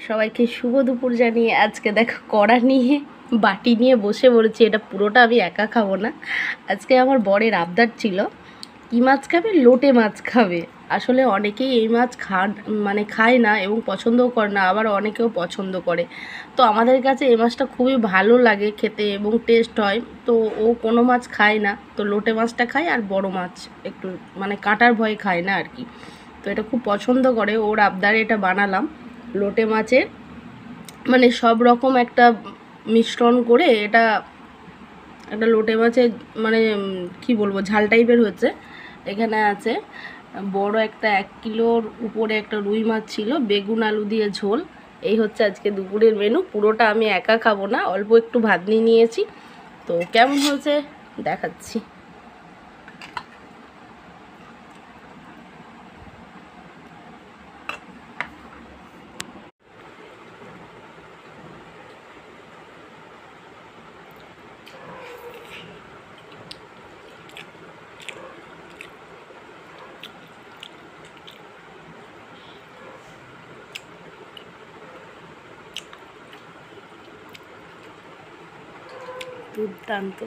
সবাইকে শুভ দুপুর জানিয়ে আজকে দেখো কড়া নিয়ে বাটি নিয়ে বসে পড়েছি। এটা পুরোটা আমি একা খাবো না, আজকে আমার বরের আবদার ছিল কী মাছ খাবে, লোটে মাছ খাবে। আসলে অনেকেই এই মাছ খায় না এবং পছন্দও করে না, আবার অনেকেও পছন্দ করে। তো আমাদের কাছে এই মাছটা খুবই ভালো লাগে খেতে এবং টেস্ট হয়। তো ও কোনো মাছ খায় না, তো লোটে মাছটা খায় আর বড় মাছ একটু কাঁটার ভয়ে খায় না আর কি। তো এটা খুব পছন্দ করে, ওর আবদারে এটা বানালাম। লোটে মাছের সব রকম একটা মিশ্রণ করে এটা একটা লোটে মাছের কি বলবো, ঝাল টাইপের হচ্ছে। এখানে আছে বড় একটা 1 কিলোর উপরে একটা রুই মাছ ছিল, বেগুন আলু দিয়ে ঝোল। এই হচ্ছে আজকে দুপুরের মেনু। পুরোটা আমি একা খাবো না, অল্প একটু ভাত নিয়েছি। তো কেমন হয়েছে দেখাচ্ছি। দুর্দান্ত।